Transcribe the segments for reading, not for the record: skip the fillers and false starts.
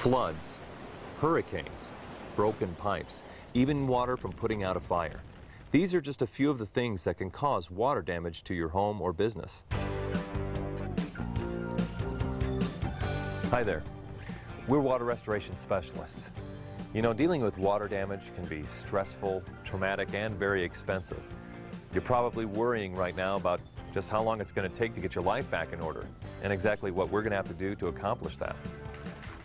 Floods, hurricanes, broken pipes, even water from putting out a fire. These are just a few of the things that can cause water damage to your home or business. Hi there. We're water restoration specialists. You know, dealing with water damage can be stressful, traumatic, and very expensive. You're probably worrying right now about just how long it's going to take to get your life back in order, and exactly what we're going to have to do to accomplish that.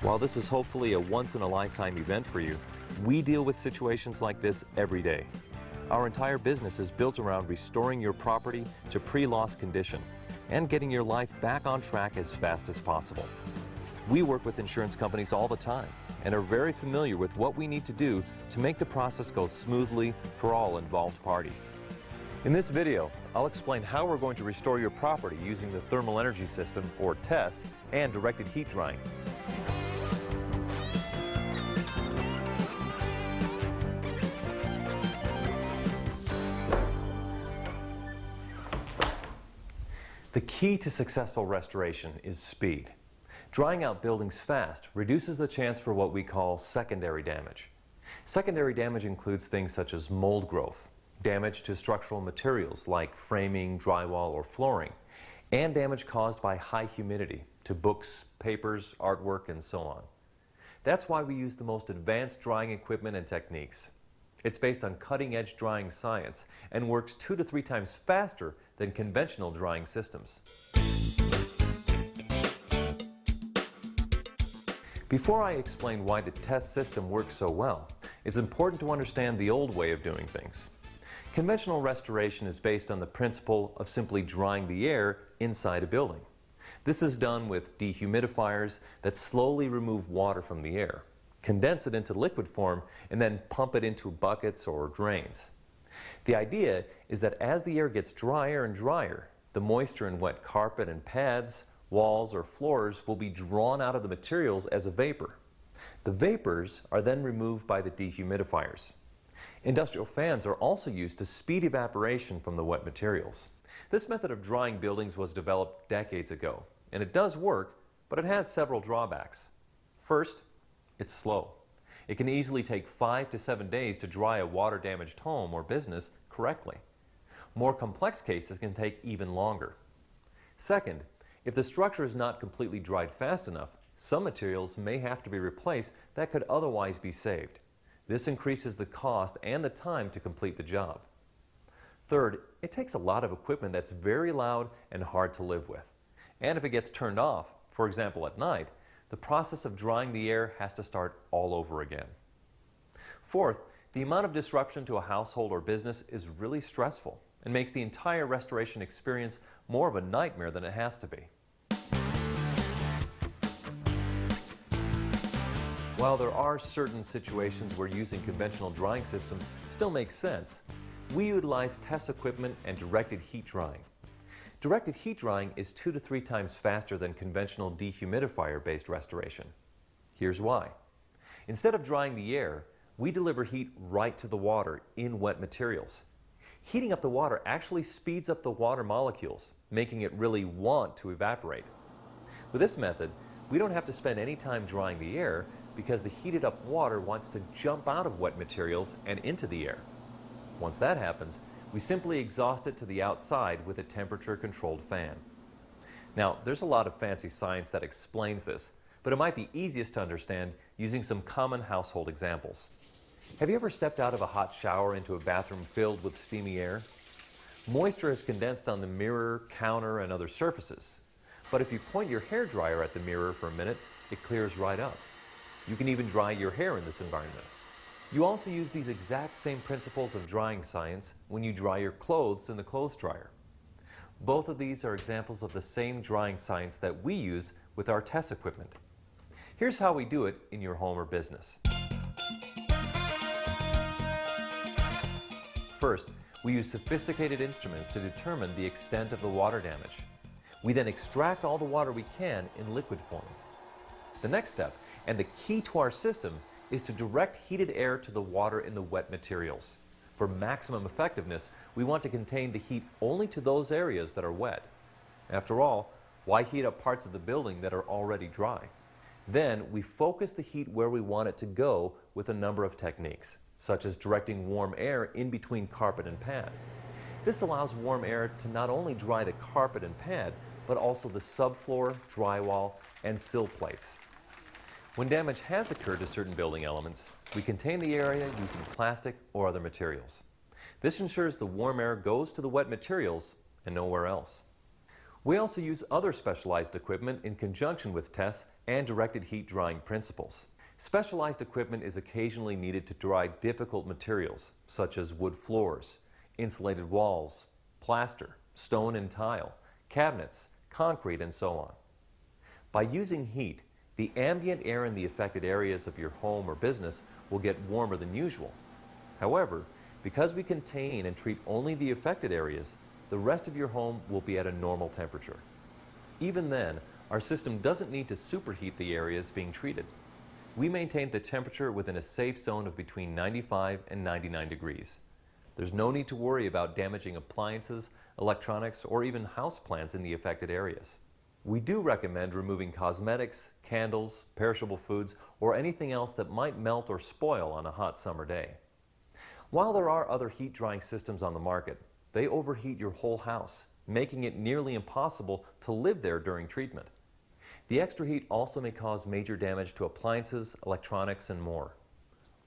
While this is hopefully a once-in-a-lifetime event for you, we deal with situations like this every day. Our entire business is built around restoring your property to pre-loss condition and getting your life back on track as fast as possible. We work with insurance companies all the time and are very familiar with what we need to do to make the process go smoothly for all involved parties. In this video, I'll explain how we're going to restore your property using the Thermal Energy System, or TESS, and directed heat drying. The key to successful restoration is speed. Drying out buildings fast reduces the chance for what we call secondary damage. Secondary damage includes things such as mold growth, damage to structural materials like framing, drywall, or flooring, and damage caused by high humidity to books, papers, artwork, and so on. That's why we use the most advanced drying equipment and techniques. It's based on cutting-edge drying science and works 2 to 3 times faster than conventional drying systems. Before I explain why the TESS system works so well, it's important to understand the old way of doing things. Conventional restoration is based on the principle of simply drying the air inside a building. This is done with dehumidifiers that slowly remove water from the air, condense it into liquid form, and then pump it into buckets or drains. The idea is that as the air gets drier and drier, the moisture in wet carpet and pads, walls, or floors will be drawn out of the materials as a vapor. The vapors are then removed by the dehumidifiers. Industrial fans are also used to speed evaporation from the wet materials. This method of drying buildings was developed decades ago, and it does work, but it has several drawbacks. First, it's slow. It can easily take 5 to 7 days to dry a water-damaged home or business correctly. More complex cases can take even longer. Second, if the structure is not completely dried fast enough, some materials may have to be replaced that could otherwise be saved. This increases the cost and the time to complete the job. Third, it takes a lot of equipment that's very loud and hard to live with. And if it gets turned off, for example at night, the process of drying the air has to start all over again. Fourth, the amount of disruption to a household or business is really stressful and makes the entire restoration experience more of a nightmare than it has to be. While there are certain situations where using conventional drying systems still makes sense, we utilize TESS equipment and directed heat drying. Directed heat drying is 2 to 3 times faster than conventional dehumidifier-based restoration. Here's why. Instead of drying the air, we deliver heat right to the water in wet materials. Heating up the water actually speeds up the water molecules, making it really want to evaporate. With this method, we don't have to spend any time drying the air because the heated up water wants to jump out of wet materials and into the air. Once that happens, we simply exhaust it to the outside with a temperature-controlled fan. Now, there's a lot of fancy science that explains this, but it might be easiest to understand using some common household examples. Have you ever stepped out of a hot shower into a bathroom filled with steamy air? Moisture is condensed on the mirror, counter, and other surfaces. But if you point your hairdryer at the mirror for a minute, it clears right up. You can even dry your hair in this environment. You also use these exact same principles of drying science when you dry your clothes in the clothes dryer. Both of these are examples of the same drying science that we use with our TESS equipment. Here's how we do it in your home or business. First, we use sophisticated instruments to determine the extent of the water damage. We then extract all the water we can in liquid form. The next step, and the key to our system, is to direct heated air to the water in the wet materials. For maximum effectiveness, we want to contain the heat only to those areas that are wet. After all, why heat up parts of the building that are already dry? Then we focus the heat where we want it to go with a number of techniques, such as directing warm air in between carpet and pad. This allows warm air to not only dry the carpet and pad, but also the subfloor, drywall, and sill plates. When damage has occurred to certain building elements, we contain the area using plastic or other materials. This ensures the warm air goes to the wet materials and nowhere else. We also use other specialized equipment in conjunction with TESS and directed heat drying principles. Specialized equipment is occasionally needed to dry difficult materials, such as wood floors, insulated walls, plaster, stone and tile, cabinets, concrete, and so on. By using heat, the ambient air in the affected areas of your home or business will get warmer than usual. However, because we contain and treat only the affected areas, the rest of your home will be at a normal temperature. Even then, our system doesn't need to superheat the areas being treated. We maintain the temperature within a safe zone of between 95 and 99 degrees. There's no need to worry about damaging appliances, electronics, or even houseplants in the affected areas. We do recommend removing cosmetics, candles, perishable foods, or anything else that might melt or spoil on a hot summer day. While there are other heat drying systems on the market, they overheat your whole house, making it nearly impossible to live there during treatment. The extra heat also may cause major damage to appliances, electronics, and more.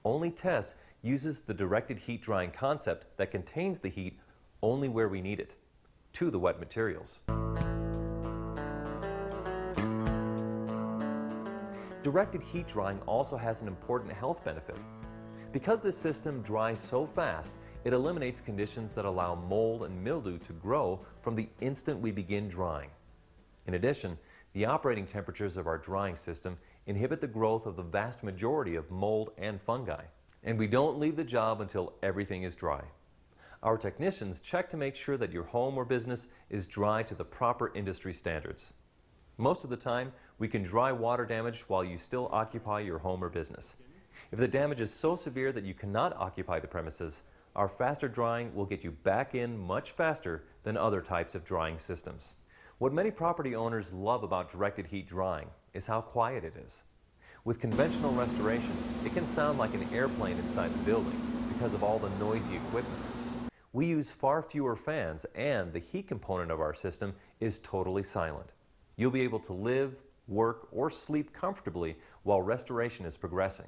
Only TESS uses the directed heat drying concept that contains the heat only where we need it, to the wet materials. Directed heat drying also has an important health benefit. Because this system dries so fast, it eliminates conditions that allow mold and mildew to grow from the instant we begin drying. In addition, the operating temperatures of our drying system inhibit the growth of the vast majority of mold and fungi. And we don't leave the job until everything is dry. Our technicians check to make sure that your home or business is dry to the proper industry standards. Most of the time, we can dry water damage while you still occupy your home or business. If the damage is so severe that you cannot occupy the premises, our faster drying will get you back in much faster than other types of drying systems. What many property owners love about directed heat drying is how quiet it is. With conventional restoration, it can sound like an airplane inside the building because of all the noisy equipment. We use far fewer fans, and the heat component of our system is totally silent. You'll be able to live, work, or sleep comfortably while restoration is progressing.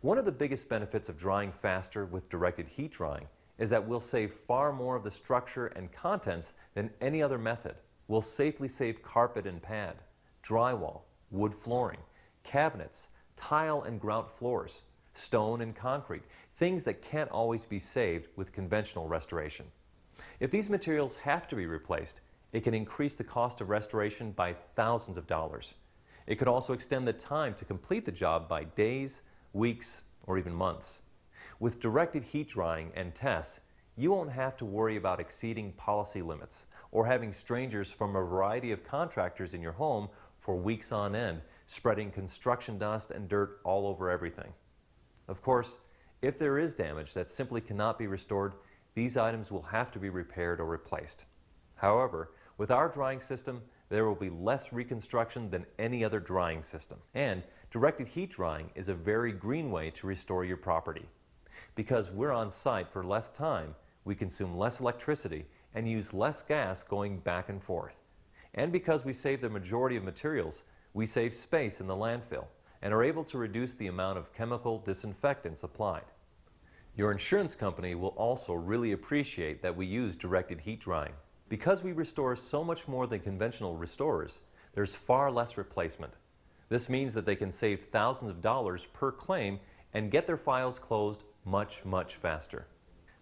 One of the biggest benefits of drying faster with directed heat drying is that we'll save far more of the structure and contents than any other method. We'll safely save carpet and pad, drywall, wood flooring, cabinets, tile and grout floors, stone and concrete, things that can't always be saved with conventional restoration. If these materials have to be replaced, it can increase the cost of restoration by thousands of dollars. It could also extend the time to complete the job by days, weeks, or even months. With directed heat drying and TESS, you won't have to worry about exceeding policy limits or having strangers from a variety of contractors in your home for weeks on end, spreading construction dust and dirt all over everything. Of course, if there is damage that simply cannot be restored, these items will have to be repaired or replaced. However, with our drying system, there will be less reconstruction than any other drying system. And directed heat drying is a very green way to restore your property. Because we're on site for less time, we consume less electricity and use less gas going back and forth. And because we save the majority of materials, we save space in the landfill and are able to reduce the amount of chemical disinfectants applied. Your insurance company will also really appreciate that we use directed heat drying. Because we restore so much more than conventional restorers, there's far less replacement. This means that they can save thousands of dollars per claim and get their files closed much, much faster.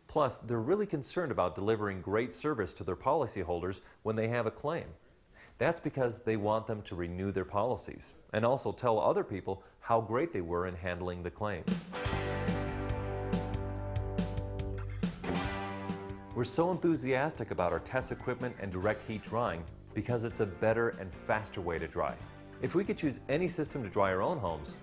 Plus, they're really concerned about delivering great service to their policyholders when they have a claim. That's because they want them to renew their policies and also tell other people how great they were in handling the claim. We're so enthusiastic about our TESS equipment and direct heat drying because it's a better and faster way to dry. If we could choose any system to dry our own homes,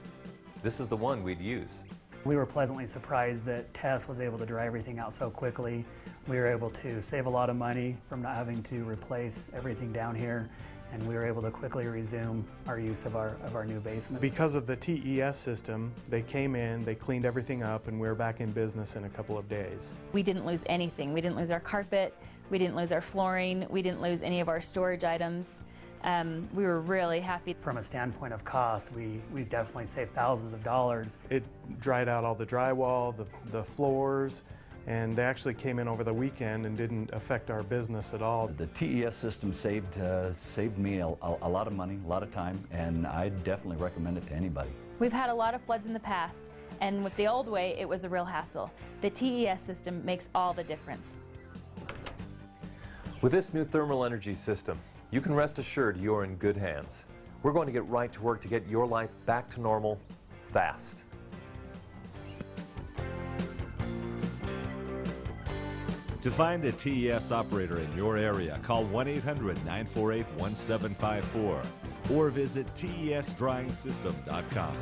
this is the one we'd use. We were pleasantly surprised that TESS was able to dry everything out so quickly. We were able to save a lot of money from not having to replace everything down here, and we were able to quickly resume our use of our new basement. Because of the TES system, they came in, they cleaned everything up, and we were back in business in a couple of days. We didn't lose anything. We didn't lose our carpet, we didn't lose our flooring, we didn't lose any of our storage items. We were really happy. From a standpoint of cost, we definitely saved thousands of dollars. It dried out all the drywall, the floors, and they actually came in over the weekend and didn't affect our business at all. The TES system saved me a lot of money, a lot of time, and I definitely recommend it to anybody. We've had a lot of floods in the past, and with the old way, it was a real hassle. The TES system makes all the difference. With this new thermal energy system, you can rest assured you're in good hands. We're going to get right to work to get your life back to normal fast. To find a TES operator in your area, call 1-800-948-1754 or visit tesdryingsystem.com.